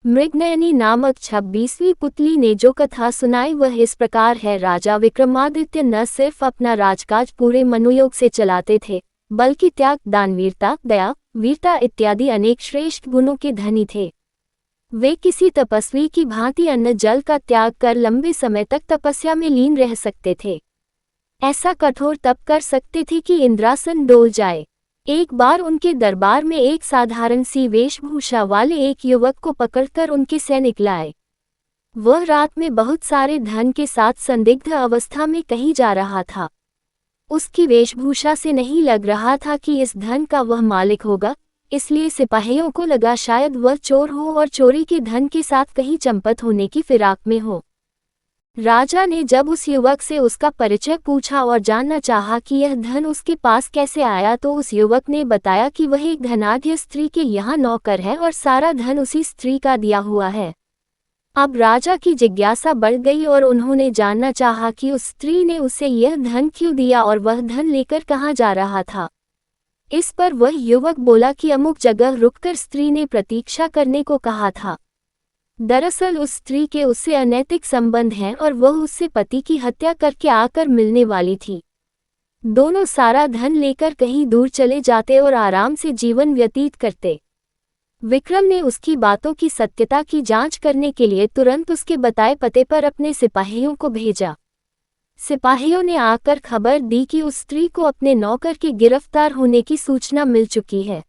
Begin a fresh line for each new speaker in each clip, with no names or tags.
मृगनयनी नामक 26वीं पुतली ने जो कथा सुनाई वह इस प्रकार है। राजा विक्रमादित्य न सिर्फ अपना राजकाज पूरे मनोयोग से चलाते थे, बल्कि त्याग, दानवीरता, दया, वीरता इत्यादि अनेक श्रेष्ठ गुणों के धनी थे। वे किसी तपस्वी की भांति अन्न जल का त्याग कर लंबे समय तक तपस्या में लीन रह सकते थे। ऐसा कठोर तप कर सकते थे कि इंद्रासन डोल जाए। एक बार उनके दरबार में एक साधारण सी वेशभूषा वाले एक युवक को पकड़कर उनके सैनिक लाए। वह रात में बहुत सारे धन के साथ संदिग्ध अवस्था में कहीं जा रहा था। उसकी वेशभूषा से नहीं लग रहा था कि इस धन का वह मालिक होगा, इसलिए सिपाहियों को लगा शायद वह चोर हो और चोरी के धन के साथ कहीं चंपत होने की फिराक में हो। राजा ने जब उस युवक से उसका परिचय पूछा और जानना चाहा कि यह धन उसके पास कैसे आया, तो उस युवक ने बताया कि वह एक धनाढ्य स्त्री के यहाँ नौकर है और सारा धन उसी स्त्री का दिया हुआ है। अब राजा की जिज्ञासा बढ़ गई और उन्होंने जानना चाहा कि उस स्त्री ने उसे यह धन क्यों दिया और वह धन लेकर कहाँ जा रहा था। इस पर वह युवक बोला कि अमुक जगह रुककर स्त्री ने प्रतीक्षा करने को कहा था। दरअसल उस स्त्री के उससे अनैतिक संबंध हैं और वह उससे पति की हत्या करके आकर मिलने वाली थी। दोनों सारा धन लेकर कहीं दूर चले जाते और आराम से जीवन व्यतीत करते। विक्रम ने उसकी बातों की सत्यता की जांच करने के लिए तुरंत उसके बताए पते पर अपने सिपाहियों को भेजा। सिपाहियों ने आकर खबर दी कि उस स्त्री को अपने नौकर के गिरफ्तार होने की सूचना मिल चुकी है।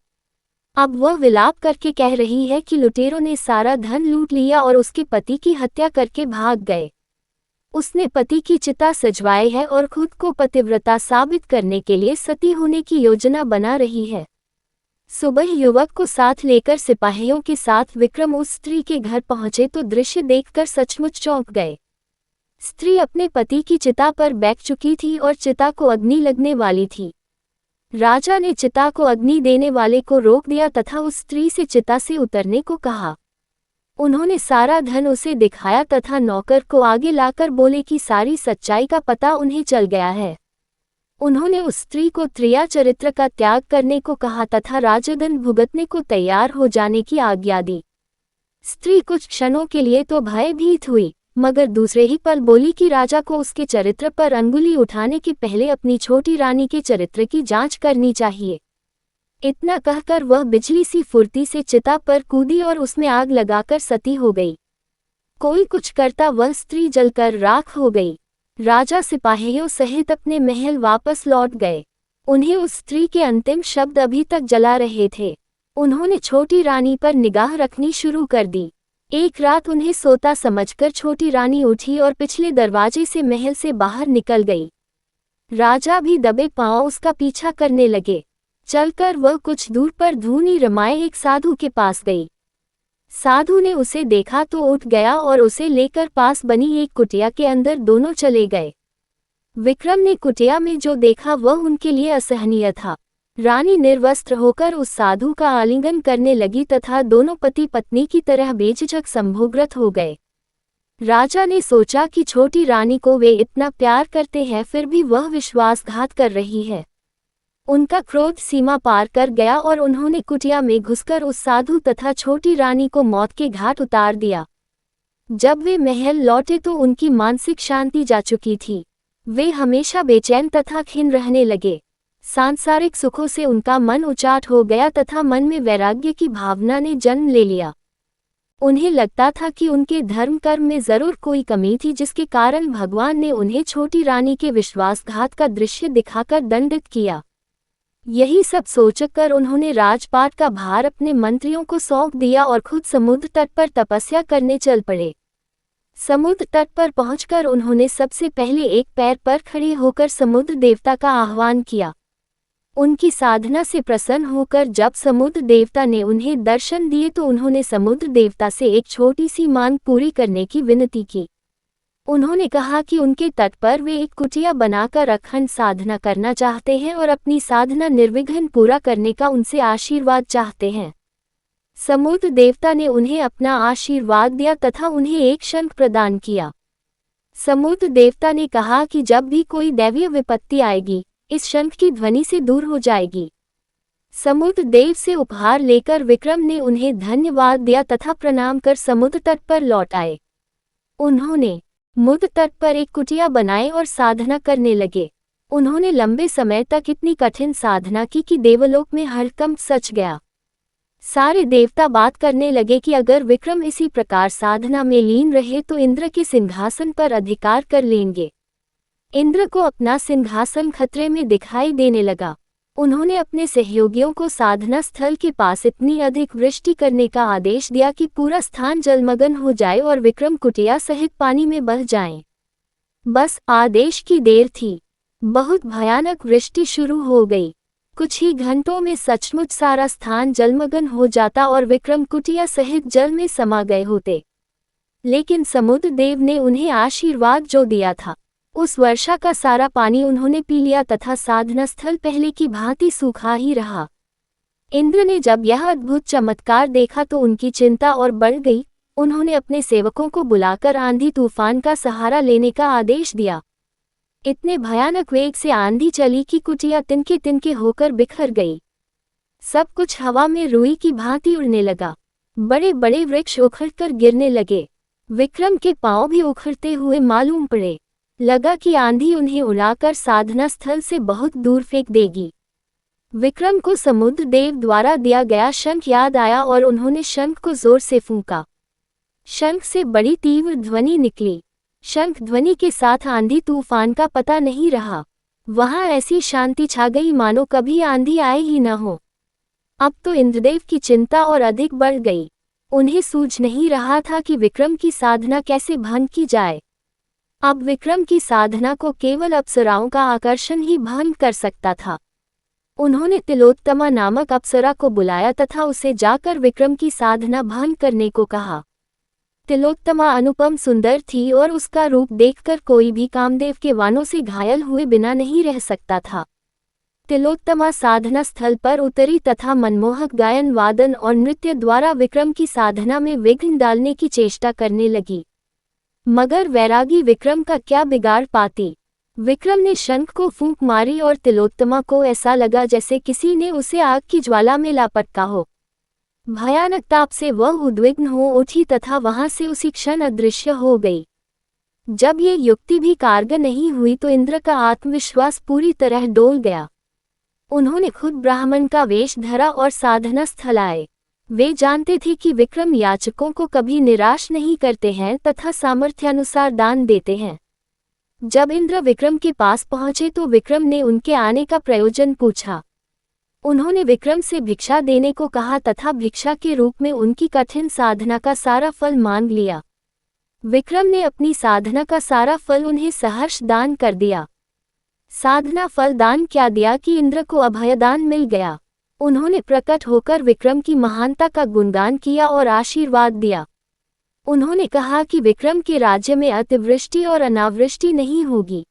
अब वह विलाप करके कह रही है कि लुटेरों ने सारा धन लूट लिया और उसके पति की हत्या करके भाग गए। उसने पति की चिता सजवाई है और खुद को पतिव्रता साबित करने के लिए सती होने की योजना बना रही है। सुबह युवक को साथ लेकर सिपाहियों के साथ विक्रम उस स्त्री के घर पहुंचे तो दृश्य देखकर सचमुच चौंक गए। स्त्री अपने पति की चिता पर बैठ चुकी थी और चिता को अग्नि लगने वाली थी। राजा ने चिता को अग्नि देने वाले को रोक दिया तथा उस स्त्री से चिता से उतरने को कहा। उन्होंने सारा धन उसे दिखाया तथा नौकर को आगे लाकर बोले कि सारी सच्चाई का पता उन्हें चल गया है। उन्होंने उस स्त्री को त्रिया चरित्र का त्याग करने को कहा तथा राजदंड भुगतने को तैयार हो जाने की आज्ञा दी। स्त्री कुछ क्षणों के लिए तो भयभीत हुई, मगर दूसरे ही पल बोली कि राजा को उसके चरित्र पर अंगुली उठाने के पहले अपनी छोटी रानी के चरित्र की जांच करनी चाहिए। इतना कहकर वह बिजली सी फुर्ती से चिता पर कूदी और उसमें आग लगाकर सती हो गई। कोई कुछ करता वह स्त्री जलकर राख हो गई। राजा सिपाहियों सहित अपने महल वापस लौट गए। उन्हें उस स्त्री के अंतिम शब्द अभी तक जला रहे थे। उन्होंने छोटी रानी पर निगाह रखनी शुरू कर दी। एक रात उन्हें सोता समझकर छोटी रानी उठी और पिछले दरवाजे से महल से बाहर निकल गई। राजा भी दबे पांव उसका पीछा करने लगे। चलकर वह कुछ दूर पर धूनी रमाए एक साधु के पास गई। साधु ने उसे देखा तो उठ गया और उसे लेकर पास बनी एक कुटिया के अंदर दोनों चले गए। विक्रम ने कुटिया में जो देखा वह उनके लिए असहनीय था। रानी निर्वस्त्र होकर उस साधु का आलिंगन करने लगी तथा दोनों पति पत्नी की तरह बेझिझक संभोगरत हो गए। राजा ने सोचा कि छोटी रानी को वे इतना प्यार करते हैं फिर भी वह विश्वासघात कर रही है। उनका क्रोध सीमा पार कर गया और उन्होंने कुटिया में घुसकर उस साधु तथा छोटी रानी को मौत के घाट उतार दिया। जब वे महल लौटे तो उनकी मानसिक शांति जा चुकी थी। वे हमेशा बेचैन तथा खिन्न रहने लगे। सांसारिक सुखों से उनका मन उचाट हो गया तथा मन में वैराग्य की भावना ने जन्म ले लिया। उन्हें लगता था कि उनके धर्म कर्म में जरूर कोई कमी थी जिसके कारण भगवान ने उन्हें छोटी रानी के विश्वासघात का दृश्य दिखाकर दंडित किया। यही सब सोचकर उन्होंने राजपाट का भार अपने मंत्रियों को सौंप दिया और खुद समुद्र तट पर तपस्या करने चल पड़े। समुद्र तट पर पहुंचकर उन्होंने सबसे पहले एक पैर पर खड़े होकर समुद्र देवता का आह्वान किया। उनकी साधना से प्रसन्न होकर जब समुद्र देवता ने उन्हें दर्शन दिए तो उन्होंने समुद्र देवता से एक छोटी सी मांग पूरी करने की विनती की। उन्होंने कहा कि उनके तट पर वे एक कुटिया बनाकर अखंड साधना करना चाहते हैं और अपनी साधना निर्विघ्न पूरा करने का उनसे आशीर्वाद चाहते हैं। समुद्र देवता ने उन्हें अपना आशीर्वाद दिया तथा उन्हें एक शंख प्रदान किया। समुद्र देवता ने कहा कि जब भी कोई दैवीय विपत्ति आएगी, इस शंख की ध्वनि से दूर हो जाएगी। समुद्र देव से उपहार लेकर विक्रम ने उन्हें धन्यवाद दिया तथा प्रणाम कर समुद्र तट पर लौट आए। उन्होंने समुद्र तट पर एक कुटिया बनाई और साधना करने लगे। उन्होंने लंबे समय तक इतनी कठिन साधना की कि देवलोक में हड़कंप सच गया। सारे देवता बात करने लगे कि अगर विक्रम इसी प्रकार साधना में लीन रहे तो इंद्र के सिंहासन पर अधिकार कर लेंगे। इंद्र को अपना सिंहासन खतरे में दिखाई देने लगा। उन्होंने अपने सहयोगियों को साधना स्थल के पास इतनी अधिक वृष्टि करने का आदेश दिया कि पूरा स्थान जलमग्न हो जाए और विक्रम कुटिया सहित पानी में बह जाएं। बस आदेश की देर थी। बहुत भयानक वृष्टि शुरू हो गई। कुछ ही घंटों में सचमुच सारा स्थान जलमग्न हो जाता और विक्रम कुटिया सहित जल में समा गए होते। लेकिन समुद्र देव ने उन्हें आशीर्वाद जो दिया था, उस वर्षा का सारा पानी उन्होंने पी लिया तथा साधना स्थल पहले की भांति सूखा ही रहा। इंद्र ने जब यह अद्भुत चमत्कार देखा तो उनकी चिंता और बढ़ गई। उन्होंने अपने सेवकों को बुलाकर आंधी तूफान का सहारा लेने का आदेश दिया। इतने भयानक वेग से आंधी चली कि कुटिया तिनके तिनके होकर बिखर गई। सब कुछ हवा में रुई की भांति उड़ने लगा। बड़े बड़े वृक्ष उखड़कर गिरने लगे। विक्रम के पांव भी उखड़ते हुए मालूम पड़े। लगा कि आंधी उन्हें उड़ाकर साधना स्थल से बहुत दूर फेंक देगी। विक्रम को समुद्र देव द्वारा दिया गया शंख याद आया और उन्होंने शंख को जोर से फूंका। शंख से बड़ी तीव्र ध्वनि निकली। शंख ध्वनि के साथ आंधी तूफान का पता नहीं रहा। वहां ऐसी शांति छा गई मानो कभी आंधी आए ही न हो। अब तो इंद्रदेव की चिंता और अधिक बढ़ गई। उन्हें सूझ नहीं रहा था कि विक्रम की साधना कैसे भंग की जाए। अब विक्रम की साधना को केवल अप्सराओं का आकर्षण ही भंग कर सकता था। उन्होंने तिलोत्तमा नामक अप्सरा को बुलाया तथा उसे जाकर विक्रम की साधना भंग करने को कहा। तिलोत्तमा अनुपम सुंदर थी और उसका रूप देखकर कोई भी कामदेव के वाणों से घायल हुए बिना नहीं रह सकता था। तिलोत्तमा साधना स्थल पर उतरी तथा मनमोहक गायन वादन और नृत्य द्वारा विक्रम की साधना में विघ्न डालने की चेष्टा करने लगी। मगर वैरागी विक्रम का क्या बिगाड़ पाती। विक्रम ने शंख को फूंक मारी और तिलोत्तमा को ऐसा लगा जैसे किसी ने उसे आग की ज्वाला में लापटका हो। भयानक ताप से वह उद्विग्न हो उठी तथा वहां से उसी क्षण अदृश्य हो गई। जब ये युक्ति भी कारगर नहीं हुई तो इंद्र का आत्मविश्वास पूरी तरह डोल गया। उन्होंने खुद ब्राह्मण का वेश धरा और साधना स्थल आए। वे जानते थे कि विक्रम याचकों को कभी निराश नहीं करते हैं तथा सामर्थ्यानुसार दान देते हैं। जब इंद्र विक्रम के पास पहुंचे तो विक्रम ने उनके आने का प्रयोजन पूछा। उन्होंने विक्रम से भिक्षा देने को कहा तथा भिक्षा के रूप में उनकी कठिन साधना का सारा फल मांग लिया। विक्रम ने अपनी साधना का सारा फल उन्हें सहर्ष दान कर दिया। साधना फल दान क्या दिया कि इंद्र को अभयदान मिल गया। उन्होंने प्रकट होकर विक्रम की महानता का गुणगान किया और आशीर्वाद दिया। उन्होंने कहा कि विक्रम के राज्य में अतिवृष्टि और अनावृष्टि नहीं होगी।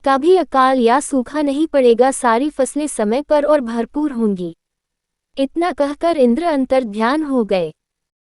कभी अकाल या सूखा नहीं पड़ेगा। सारी फसलें समय पर और भरपूर होंगी। इतना कहकर इंद्र अंतर्ध्यान हो गए।